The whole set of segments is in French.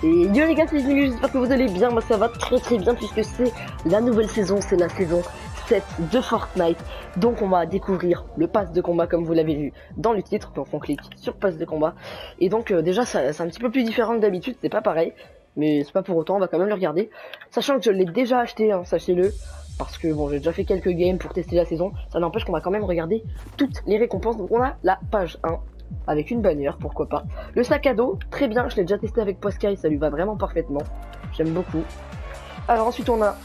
Et yo les gars, c'est Jimmy, j'espère que vous allez bien. Moi ça va très bien puisque c'est la nouvelle saison, c'est la saison 7 de Fortnite. Donc on va découvrir le pass de combat comme vous l'avez vu dans le titre. Donc on clique sur pass de combat. Et donc déjà c'est un petit peu plus différent que d'habitude, c'est pas pareil. Mais c'est pas pour autant, on va quand même le regarder. Sachant que je l'ai déjà acheté, hein, sachez-le. Parce que bon, j'ai déjà fait quelques games pour tester la saison. Ça n'empêche qu'on va quand même regarder toutes les récompenses. Donc on a la page 1. Avec une bannière, pourquoi pas. Le sac à dos, très bien, je l'ai déjà testé avec Poskai, ça lui va vraiment parfaitement. J'aime beaucoup. Alors ensuite on a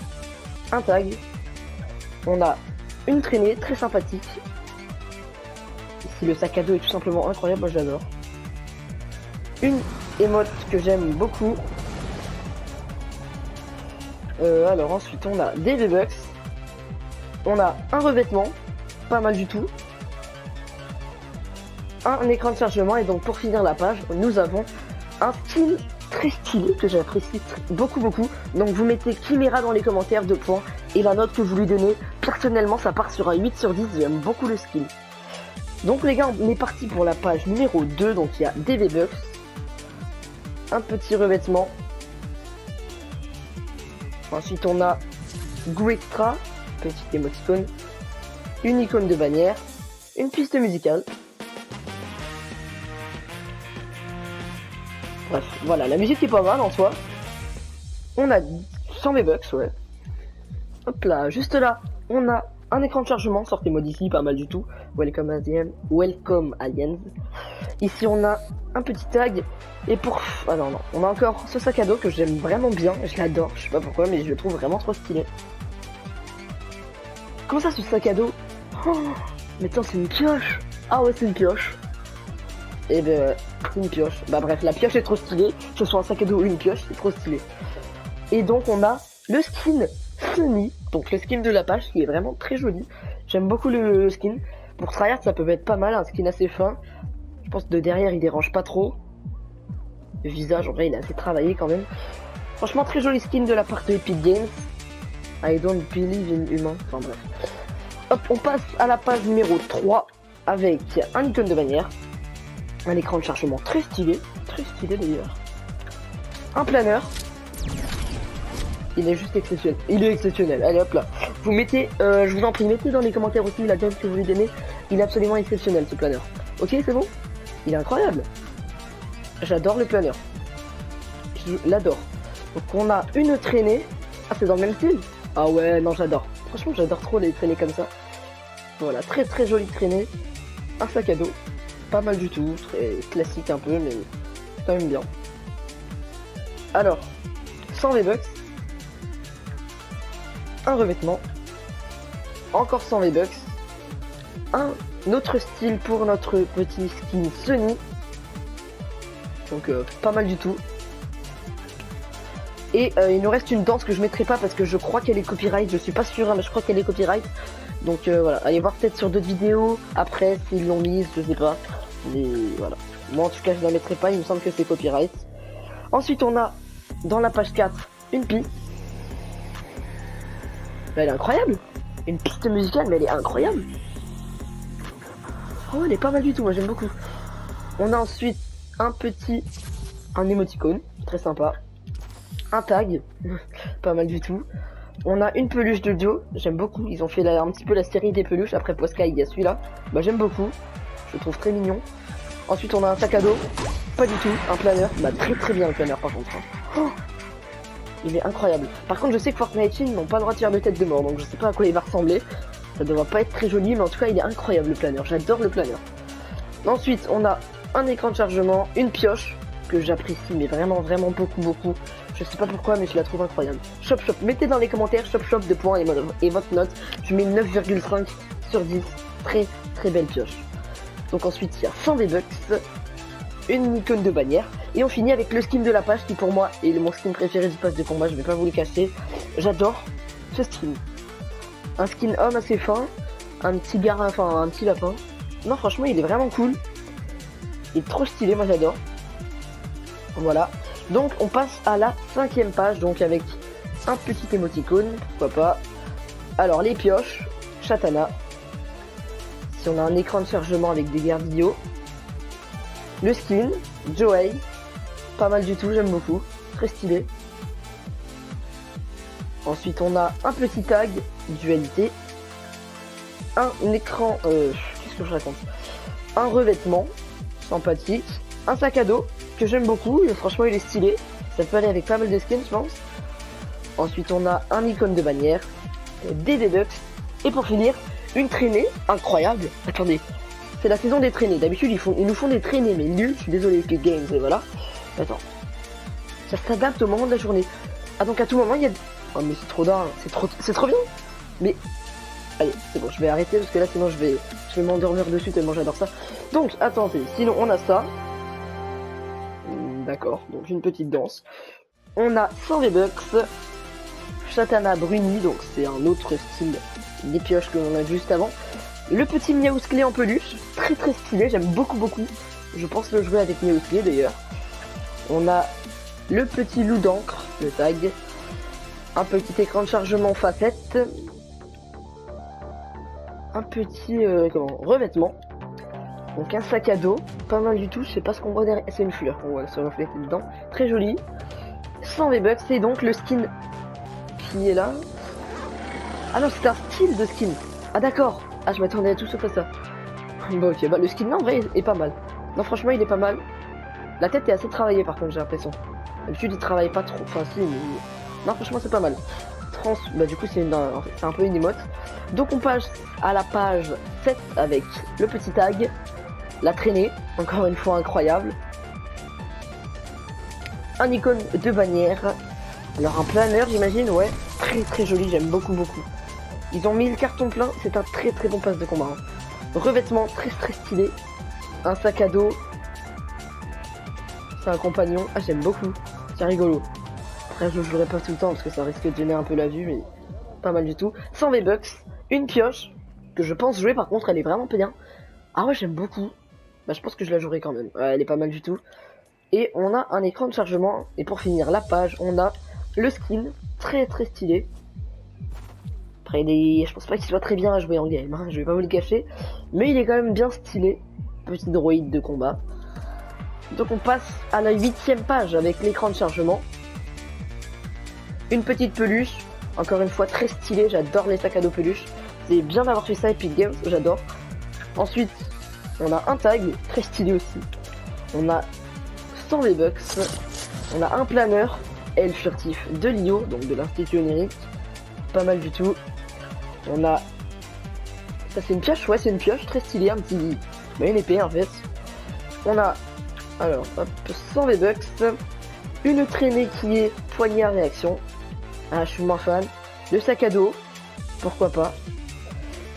un tag. On a une traînée très sympathique. Ici le sac à dos est tout simplement incroyable, moi j'adore. Une émote que j'aime beaucoup. Alors ensuite on a des V-Bucks. On a un revêtement, pas mal du tout. Un écran de chargement, et donc pour finir la page, nous avons un style très stylé que j'apprécie beaucoup. Donc vous mettez Chimera dans les commentaires, 2 points, et la note que vous lui donnez. Personnellement ça part sur un 8 sur 10, j'aime beaucoup le skill. Donc les gars, on est parti pour la page numéro 2, donc il y a des V-Bucks, un petit revêtement. Ensuite on a Go Extra, petite émoticône, une icône de bannière, une piste musicale. Bref, voilà, la musique est pas mal en soi. On a 100 V-Bucks, ouais. Hop là, juste là, on a un écran de chargement, sortez mode ici, pas mal du tout. Welcome aliens. Ici on a un petit tag. Et pour... Ah non, on a encore ce sac à dos que j'aime vraiment bien, je l'adore, je sais pas pourquoi, mais je le trouve vraiment trop stylé. Comment ça, ce sac à dos? Oh, mais attends, c'est une pioche. Ah ouais, c'est une pioche. Et ben, c'est une pioche. Bah bref, la pioche est trop stylée. Que ce soit un sac à dos ou une pioche, c'est trop stylé. Et donc on a le skin Sunny, donc le skin de la page qui est vraiment très joli. J'aime beaucoup le skin. Pour tryhard ça peut être pas mal, un skin assez fin. Je pense que de derrière il dérange pas trop. Le visage en vrai il est assez travaillé quand même. Franchement très joli skin de la part de Epic Games. I don't believe in humain. Enfin bref. Hop, on passe à la page numéro 3 avec un icône de bannière. Un écran de chargement très stylé d'ailleurs. Un planeur. Il est juste exceptionnel. Il est exceptionnel. Allez hop là. Vous mettez, je vous en prie, mettez dans les commentaires aussi la note que vous lui donnez. Il est absolument exceptionnel ce planeur. Ok, c'est bon? Il est incroyable. J'adore le planeur. Je l'adore. Donc on a une traînée. Ah, c'est dans le même style? Ah ouais, non, j'adore. Franchement, j'adore trop les traînées comme ça. Voilà, très jolie traînée. Un sac à dos. Pas mal du tout, très classique un peu, mais quand même bien. Alors, 100 V-Bucks, un revêtement, encore 100 V-Bucks, un autre style pour notre petit skin Sunny, donc pas mal du tout. Et il nous reste une danse que je mettrai pas parce que je crois qu'elle est copyright, je suis pas sûr, hein, mais je crois qu'elle est copyright. Donc voilà, allez voir peut-être sur d'autres vidéos, après s'ils l'ont mise, je sais pas. Mais voilà, moi en tout cas je la mettrai pas, il me semble que c'est copyright. Ensuite on a dans la page 4 une piste. Elle est incroyable. Une piste musicale, mais elle est incroyable. Oh, elle est pas mal du tout, moi j'aime beaucoup. On a ensuite un émoticône, très sympa. Un tag, pas mal du tout. On a une peluche de Joe, j'aime beaucoup. Ils ont fait un petit peu la série des peluches. Après Poskai, il y a celui-là. Bah j'aime beaucoup. Je le trouve très mignon. Ensuite on a un sac à dos. Pas du tout. Un planeur. Bah très bien le planeur par contre. Oh, il est incroyable. Par contre je sais que Fortnite Chine n'ont pas le droit de faire de tête de mort. Donc je sais pas à quoi il va ressembler. Ça devrait pas être très joli. Mais en tout cas il est incroyable le planeur. J'adore le planeur. Ensuite on a un écran de chargement. Une pioche. Que j'apprécie mais vraiment beaucoup. Je sais pas pourquoi mais je la trouve incroyable. Shop, mettez dans les commentaires shop 2 points et votre note. Je mets 9,5 sur 10. Très belle pioche. Donc ensuite il y a 100 V-Bucks, une icône de bannière, et on finit avec le skin de la page qui pour moi est mon skin préféré du pass de combat, je vais pas vous le cacher. J'adore ce skin. Un skin homme assez fin, un petit lapin. Non franchement il est vraiment cool. Il est trop stylé, moi j'adore. Voilà. Donc on passe à la 5e page, donc avec un petit émoticône, pourquoi pas. Alors les pioches, Chatana. Si on a un écran de chargement avec des gardes vidéo. Le skin, Joey. Pas mal du tout, j'aime beaucoup. très stylé. Ensuite on a un petit tag, dualité. Un écran, qu'est-ce que je raconte? Un revêtement, sympathique. Un sac à dos, que j'aime beaucoup, franchement il est stylé. Ça peut aller avec pas mal de skins je pense. Ensuite on a un icône de bannière, des V-Bucks. Et pour finir, une traînée incroyable. Attendez, c'est la saison des traînées. D'habitude ils nous font des traînées, mais nul, je suis désolé Epic Games, et voilà. Attends. Ça s'adapte au moment de la journée. Ah donc à tout moment il y a... Oh mais c'est trop dingue, c'est trop bien. Mais... Allez, c'est bon, je vais arrêter parce que là sinon je vais m'endormir dessus tellement j'adore ça. Donc attendez, sinon on a ça. D'accord, donc une petite danse. On a 100 V-Bucks. Chatana Bruni, donc c'est un autre style des pioches que l'on a vu juste avant. Le petit Miaousclé en peluche, très très stylé, j'aime beaucoup. Je pense le jouer avec Miaousclé d'ailleurs. On a le petit loup d'encre, le tag. Un petit écran de chargement facette. Un petit revêtement. Donc un sac à dos, pas mal du tout, je sais pas ce qu'on voit derrière, c'est une fleur qu'on voit se refléter dedans, très joli. 100 V-Bucks, c'est donc le skin qui est là. Ah non, c'est un style de skin. Ah d'accord, ah je m'attendais à tout sauf à ça. Bon ok, bah le skin là en vrai est pas mal. Non franchement il est pas mal. La tête est assez travaillée par contre j'ai l'impression. D'habitude il travaille pas trop, enfin si, mais... Non franchement c'est pas mal. Bah du coup c'est un peu une emote. Donc on passe à la page 7 avec le petit tag. La traînée, encore une fois incroyable. Un icône de bannière. Alors un planeur j'imagine, ouais. Très très joli, j'aime beaucoup. Ils ont mis le carton plein, c'est un très très bon pass de combat. Hein. Revêtement très très stylé. Un sac à dos. C'est un compagnon, ah j'aime beaucoup. C'est rigolo. Après je le jouerai pas tout le temps parce que ça risque de gêner un peu la vue, mais pas mal du tout. 100 V-Bucks, une pioche, que je pense jouer par contre, elle est vraiment bien. Ah ouais j'aime beaucoup. Bah je pense que je la jouerai quand même, ouais, elle est pas mal du tout. Et on a un écran de chargement, et pour finir la page, on a le skin, très très stylé. Après je pense pas qu'il soit très bien à jouer en game, hein, je vais pas vous le cacher. Mais il est quand même bien stylé, petit droïde de combat. Donc on passe à la 8ème page avec l'écran de chargement. Une petite peluche, encore une fois très stylé, j'adore les sacs à dos peluches. C'est bien d'avoir fait ça Epic Games, j'adore. Ensuite, on a un tag, très stylé aussi. On a 100 V-Bucks. On a un planeur, L furtif de Lio, donc de l'Institut onirique. Pas mal du tout. On a... Ça c'est une pioche, ouais c'est une pioche, très stylé, un petit... Mais une épée en fait. On a... Alors, hop, 100 V-Bucks. Une traînée qui est poignée à réaction. Ah, je suis moins fan. Le sac à dos, pourquoi pas.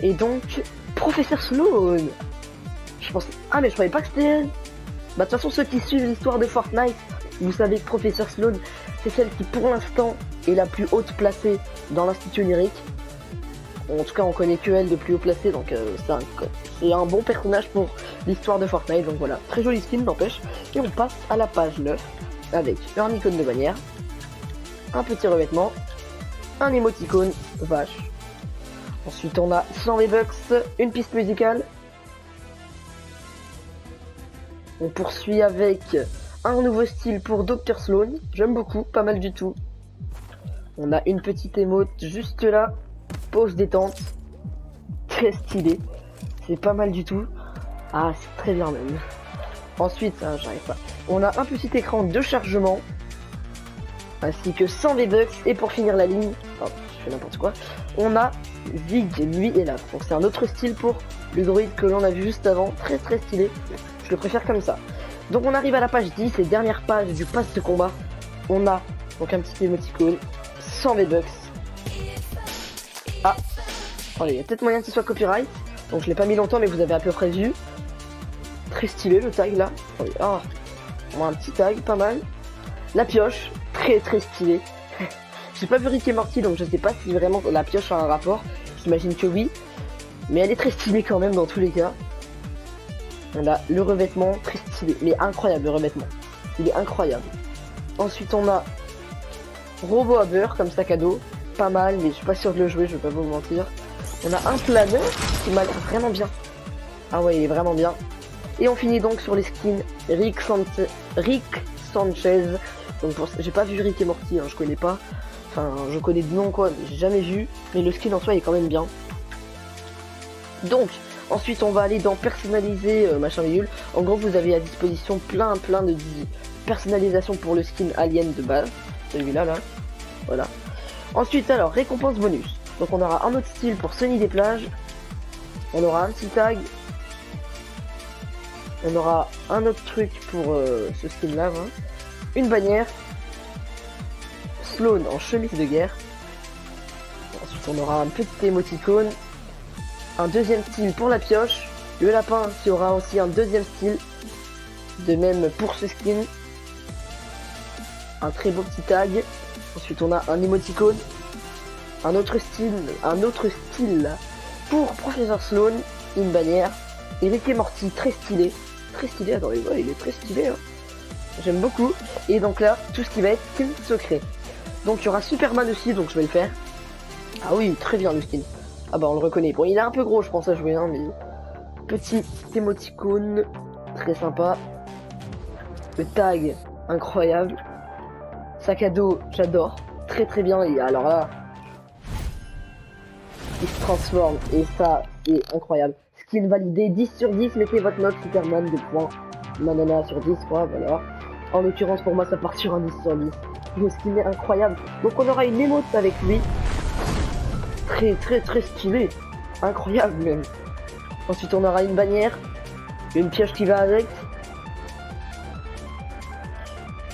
Et donc, Professeur Sloan. Je pense... Ah mais je croyais pas que c'était elle. Bah de toute façon ceux qui suivent l'histoire de Fortnite, vous savez que Professeur Sloan, c'est celle qui pour l'instant est la plus haute placée dans l'Institut onirique. En tout cas on connaît que elle de plus haut placée, donc c'est un bon personnage pour l'histoire de Fortnite, donc voilà. Très joli skin n'empêche. Et on passe à la page 9 avec un icône de bannière, un petit revêtement, un émoticône vache. Ensuite on a 100 V-Bucks, une piste musicale. On poursuit avec un nouveau style pour Dr Sloan. J'aime beaucoup, pas mal du tout. On a une petite émote juste là. Pause détente. Très stylé. C'est pas mal du tout. Ah, c'est très bien même. Ensuite, j'arrive pas. On a un petit écran de chargement. Ainsi que 100 V-Bucks. Et pour finir la ligne, oh, je fais n'importe quoi. On a Zig, lui et là. Donc c'est un autre style pour le droïde que l'on a vu juste avant. Très très stylé. Je le préfère comme ça. Donc on arrive à la page 10 et dernière page du pass de combat. On a donc un petit émoticône, 100 V-Bucks. Ah, attendez, il y a peut-être moyen qu'il soit copyright. Donc je l'ai pas mis longtemps mais vous avez à peu près vu. Très stylé le tag là. Attendez, ah, on a un petit tag, pas mal. La pioche, très très stylé. J'ai pas vu Rick et Morty donc je sais pas si vraiment la pioche a un rapport. J'imagine que oui. Mais elle est très stylée quand même dans tous les cas. On a le revêtement, très stylé, mais incroyable le revêtement. Il est incroyable. Ensuite on a robot à beurre comme sac à dos. Pas mal, mais je suis pas sûr de le jouer, je vais pas vous mentir. On a un planeur qui m'a l'air vraiment bien. Ah ouais, il est vraiment bien. Et on finit donc sur les skins Rick Sanchez. Donc j'ai pas vu Rick et Morty, hein, je connais pas. Enfin, je connais de nom quoi, mais j'ai jamais vu. Mais le skin en soi est quand même bien. Donc, ensuite on va aller dans personnaliser machin bidule. En gros, vous avez à disposition plein de personnalisation pour le skin alien de base. Celui-là, là. Voilà. Ensuite, alors, récompense bonus. Donc on aura un autre style pour Sunny des plages. On aura un petit tag. On aura un autre truc pour ce skin là, hein. Une bannière. Sloan en chemise de guerre. Ensuite on aura un petit émoticône. Un deuxième style pour la pioche. Le lapin qui aura aussi un deuxième style. De même pour ce skin. Un très beau petit tag. Ensuite on a un émoticône. Un autre style pour Professeur Sloan. Une bannière. Et Rick et Morty très stylé. Très stylé, attendez, ouais, il est très stylé, hein. J'aime beaucoup. Et donc là, tout ce qui va être skin secret. Donc il y aura Superman aussi, donc je vais le faire. Ah oui, très bien le skin. Ah bah on le reconnaît. Bon, il est un peu gros, je pense à jouer, hein, mais petit émoticône, très sympa. Le tag, incroyable. Sac à dos, j'adore. Très bien. Et alors là, il se transforme et ça, c'est incroyable. Skin validé 10 sur 10, mettez votre note Superman de points. Nanana sur 10 quoi, voilà. En l'occurrence pour moi ça part sur un 10 sur 10. Le skin est incroyable. Donc on aura une émote avec lui. Très stylé. Incroyable même. Ensuite on aura une bannière. Une pioche qui va avec.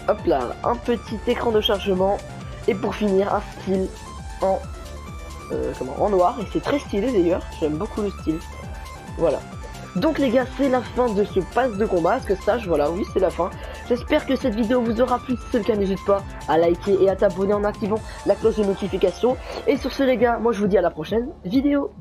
Hop là, un petit écran de chargement. Et pour finir, un style en en noir. Et c'est très stylé d'ailleurs. J'aime beaucoup le style. Voilà. Donc les gars, c'est la fin de ce pass de combat. Parce que sache, voilà, oui, c'est la fin. J'espère que cette vidéo vous aura plu. Si c'est le cas, n'hésite pas à liker et à t'abonner en activant la cloche de notification. Et sur ce les gars, moi je vous dis à la prochaine vidéo.